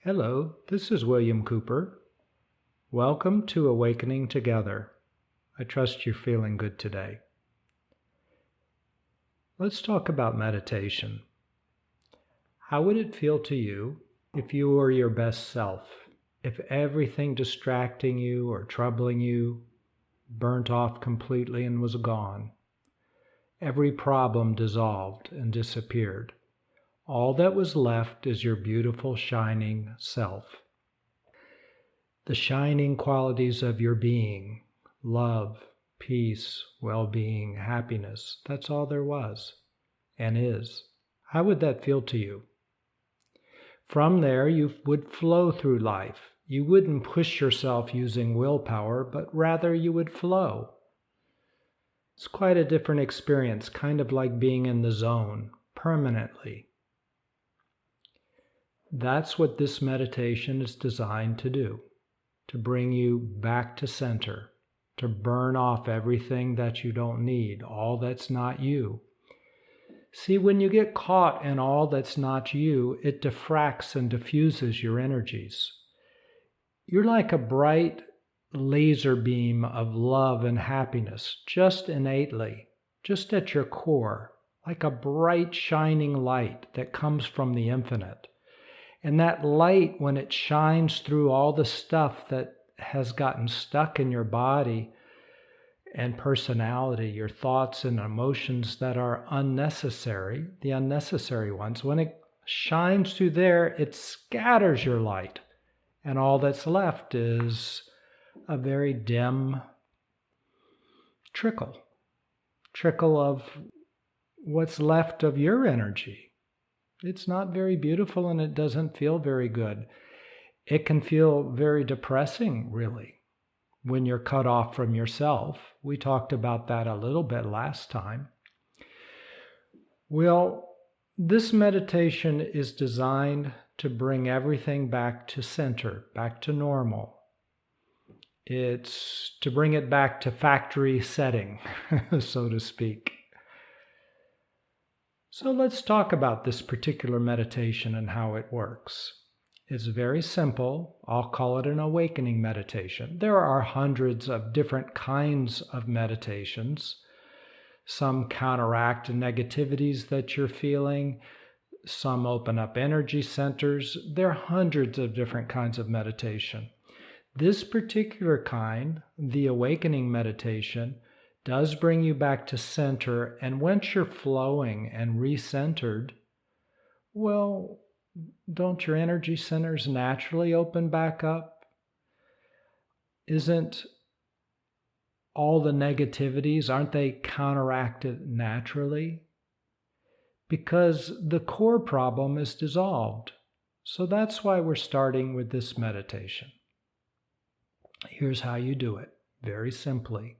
Hello, this is William Cooper. Welcome to Awakening Together. I trust you're feeling good today. Let's talk about meditation. How would it feel to you if you were your best self? If everything distracting you or troubling you burnt off completely and was gone? Every problem dissolved and disappeared. All that was left is your beautiful, shining self. The shining qualities of your being, love, peace, well-being, happiness, that's all there was and is. How would that feel to you? From there, you would flow through life. You wouldn't push yourself using willpower, but rather you would flow. It's quite a different experience, kind of like being in the zone permanently. That's what this meditation is designed to do. To bring you back to center, to burn off everything that you don't need, all that's not you. See, when you get caught in all that's not you, it diffracts and diffuses your energies. You're like a bright laser beam of love and happiness, just innately, just at your core, like a bright shining light that comes from the infinite. And that light, when it shines through all the stuff that has gotten stuck in your body and personality, your thoughts and emotions that are unnecessary, the unnecessary ones, when it shines through there, it scatters your light. And all that's left is a very dim trickle of what's left of your energy. It's not very beautiful and it doesn't feel very good. It can feel very depressing, really, when you're cut off from yourself. We talked about that a little bit last time. Well, this meditation is designed to bring everything back to center, back to normal. It's to bring it back to factory setting, so to speak. So let's talk about this particular meditation and how it works. It's very simple. I'll call it an awakening meditation. There are hundreds of different kinds of meditations. Some counteract negativities that you're feeling. Some open up energy centers. There are hundreds of different kinds of meditation. This particular kind, the awakening meditation, does bring you back to center, and once you're flowing and recentered, well, don't your energy centers naturally open back up? Isn't all the negativities, aren't they counteracted naturally? Because the core problem is dissolved. So that's why we're starting with this meditation. Here's how you do it, very simply.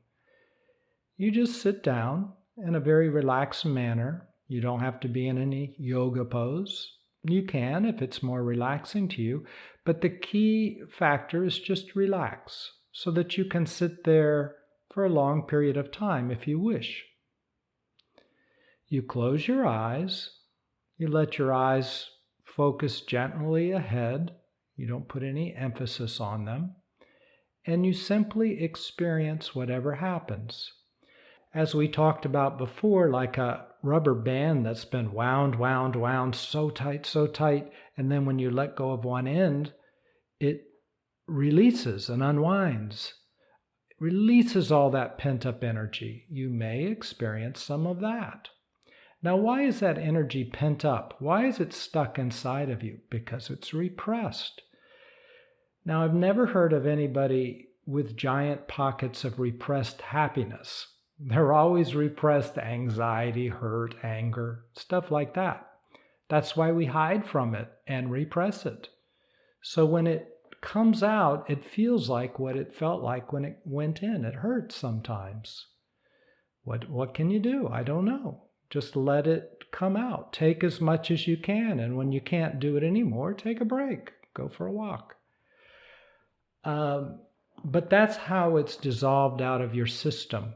You just sit down in a very relaxed manner. You don't have to be in any yoga pose. You can if it's more relaxing to you, but the key factor is just relax so that you can sit there for a long period of time if you wish. You close your eyes. You let your eyes focus gently ahead. You don't put any emphasis on them. And you simply experience whatever happens. As we talked about before, like a rubber band that's been wound so tight, and then when you let go of one end, it releases and unwinds. It releases all that pent-up energy. You may experience some of that. Now, why is that energy pent up? Why is it stuck inside of you? Because it's repressed. Now, I've never heard of anybody with giant pockets of repressed happiness. They're always repressed anxiety, hurt, anger, stuff like that. That's why we hide from it and repress it. So when it comes out, it feels like what it felt like when it went in. It hurts sometimes. What can you do? I don't know. Just let it come out. Take as much as you can. And when you can't do it anymore, take a break. Go for a walk. But that's how it's dissolved out of your system.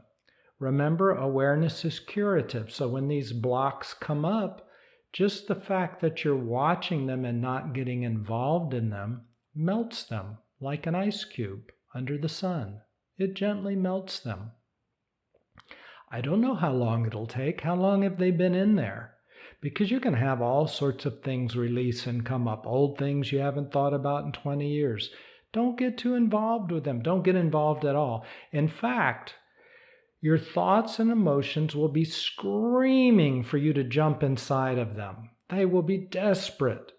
Remember, awareness is curative. So when these blocks come up, Just the fact that you're watching them and not getting involved in them melts them like an ice cube under the sun. It gently melts them. I don't know how long it'll take. How long have they been in there? Because you can have all sorts of things release and come up, old things you haven't thought about in 20 years. Don't get too involved with them. Don't get involved at all. In fact, your thoughts and emotions will be screaming for you to jump inside of them. They will be desperate.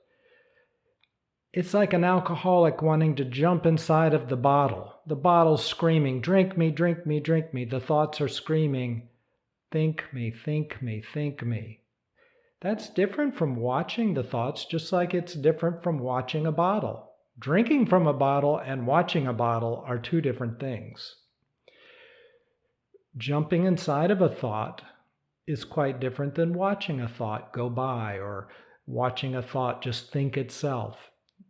It's like an alcoholic wanting to jump inside of the bottle. The bottle's screaming, drink me, drink me, drink me. The thoughts are screaming, think me, think me, think me. That's different from watching the thoughts, just like it's different from watching a bottle. Drinking from a bottle and watching a bottle are two different things. Jumping inside of a thought is quite different than watching a thought go by or watching a thought just think itself.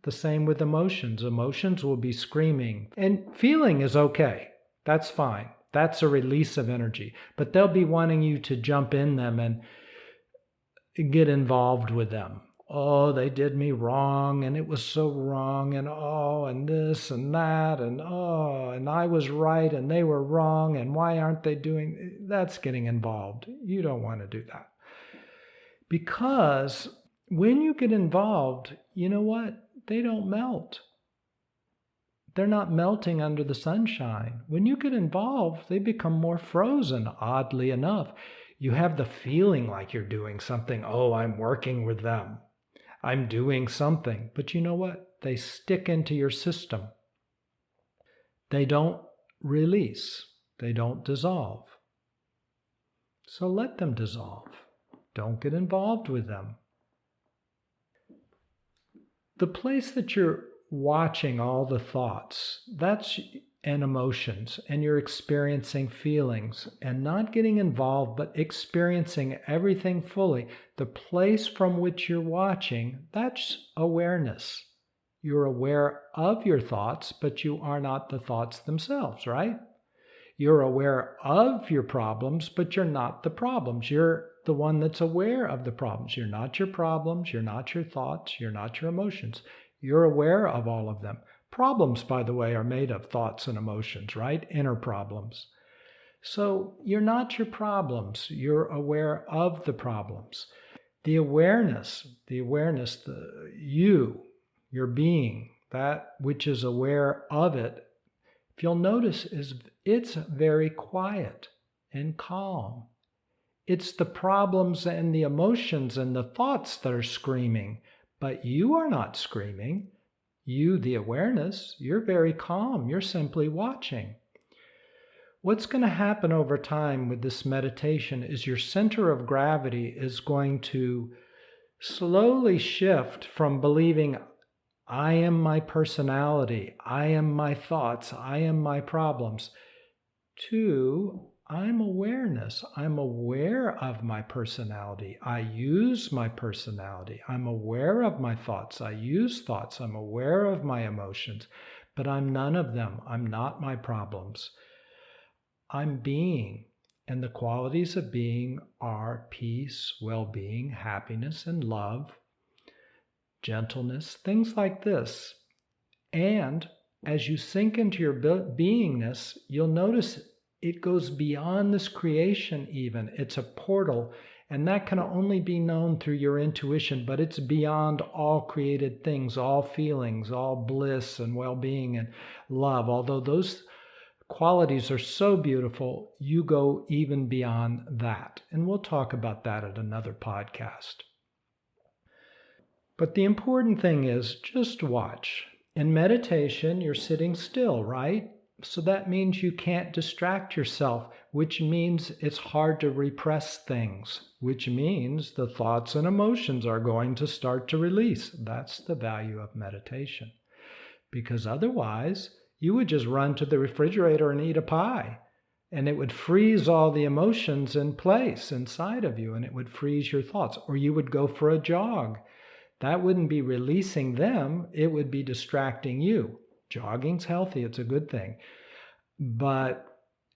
The same with emotions. Emotions will be screaming. And feeling is okay. That's fine. That's a release of energy. But they'll be wanting you to jump in them and get involved with them. Oh, they did me wrong, and it was so wrong, and oh, and this and that, and oh, and I was right, and they were wrong, and why aren't they doing... That's getting involved. You don't want to do that. Because when you get involved, you know what? They don't melt. They're not melting under the sunshine. When you get involved, they become more frozen, oddly enough. You have the feeling like you're doing something. Oh, I'm working with them. I'm doing something. But you know what? They stick into your system. They don't release. They don't dissolve. So let them dissolve. Don't get involved with them. The place that you're watching all the thoughts, and emotions, and you're experiencing feelings and not getting involved, but experiencing everything fully, the place from which you're watching, that's awareness. You're aware of your thoughts, but you are not the thoughts themselves, right? You're aware of your problems, but you're not the problems. You're the one that's aware of the problems. You're not your problems. You're not your thoughts. You're not your emotions. You're aware of all of them. Problems, by the way, are made of thoughts and emotions, right? Inner problems. So you're not your problems. You're aware of the problems. The awareness, your being, that which is aware of it, if you'll notice, it's very quiet and calm. It's the problems and the emotions and the thoughts that are screaming, but you are not screaming. You, the awareness, you're very calm. You're simply watching. What's going to happen over time with this meditation is your center of gravity is going to slowly shift from believing, I am my personality, I am my thoughts, I am my problems, to I'm awareness. I'm aware of my personality. I use my personality. I'm aware of my thoughts. I use thoughts. I'm aware of my emotions, but I'm none of them. I'm not my problems. I'm being, and the qualities of being are peace, well-being, happiness, and love, gentleness, things like this. And as you sink into your beingness, you'll notice it goes beyond this creation even. It's a portal, and that can only be known through your intuition, but it's beyond all created things, all feelings, all bliss and well-being and love. Although those qualities are so beautiful, you go even beyond that. And we'll talk about that at another podcast. But the important thing is just watch. In meditation, you're sitting still, right? So that means you can't distract yourself, which means it's hard to repress things, which means the thoughts and emotions are going to start to release. That's the value of meditation. Because otherwise, you would just run to the refrigerator and eat a pie, and it would freeze all the emotions in place inside of you, and it would freeze your thoughts. Or you would go for a jog. That wouldn't be releasing them, it would be distracting you. Jogging's healthy, it's a good thing, but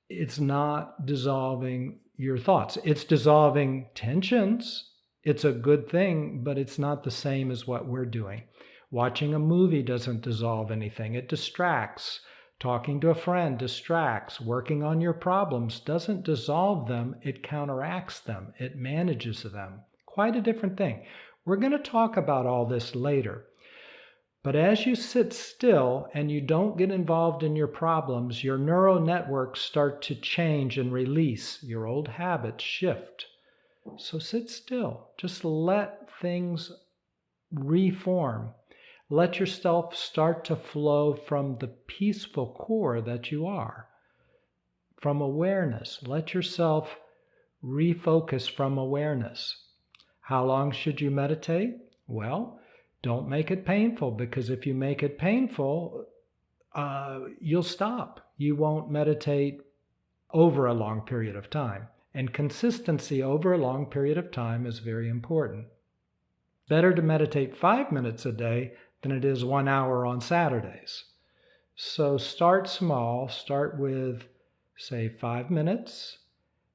it's not dissolving your thoughts. It's dissolving tensions. It's a good thing, but it's not the same as what we're doing. Watching a movie doesn't dissolve anything. It distracts. Talking to a friend distracts. Working on your problems doesn't dissolve them. It counteracts them. It manages them. Quite a different thing. We're going to talk about all this later. But as you sit still and you don't get involved in your problems, your neural networks start to change and release. Your old habits shift. So sit still. Just let things reform. Let yourself start to flow from the peaceful core that you are, from awareness. Let yourself refocus from awareness. How long should you meditate? Well, don't make it painful, because if you make it painful, you'll stop. You won't meditate over a long period of time. And consistency over a long period of time is very important. Better to meditate 5 minutes a day than it is 1 hour on Saturdays. So start small. Start with, say, 5 minutes.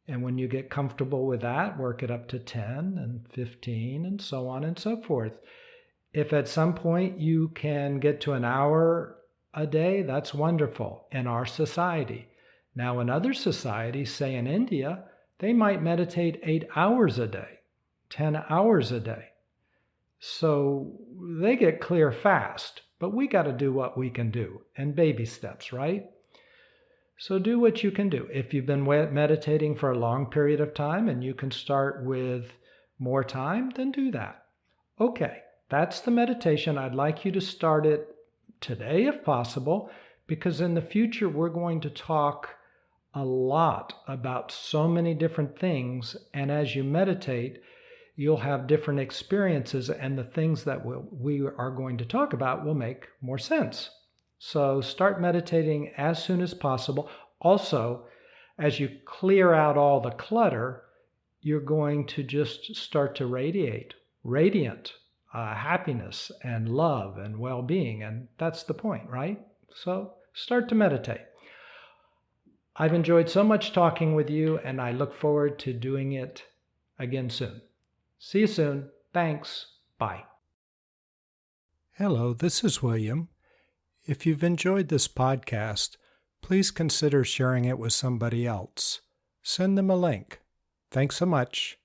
And when you get comfortable with that, work it up to 10 and 15 and so on and so forth. If at some point you can get to an hour a day, that's wonderful in our society. Now, in other societies, say in India, they might meditate 8 hours a day, 10 hours a day. So they get clear fast, but we got to do what we can do, and baby steps, right? So do what you can do. If you've been meditating for a long period of time and you can start with more time, then do that. Okay, that's the meditation. I'd like you to start it today if possible, because in the future we're going to talk a lot about so many different things, and as you meditate, you'll have different experiences, and the things that we are going to talk about will make more sense. So start meditating as soon as possible. Also, as you clear out all the clutter, you're going to just start to radiant happiness and love and well-being, and that's the point, right? So start to meditate. I've enjoyed so much talking with you, and I look forward to doing it again soon. See you soon. Thanks. Bye. Hello, this is William. If you've enjoyed this podcast, please consider sharing it with somebody else. Send them a link. Thanks so much.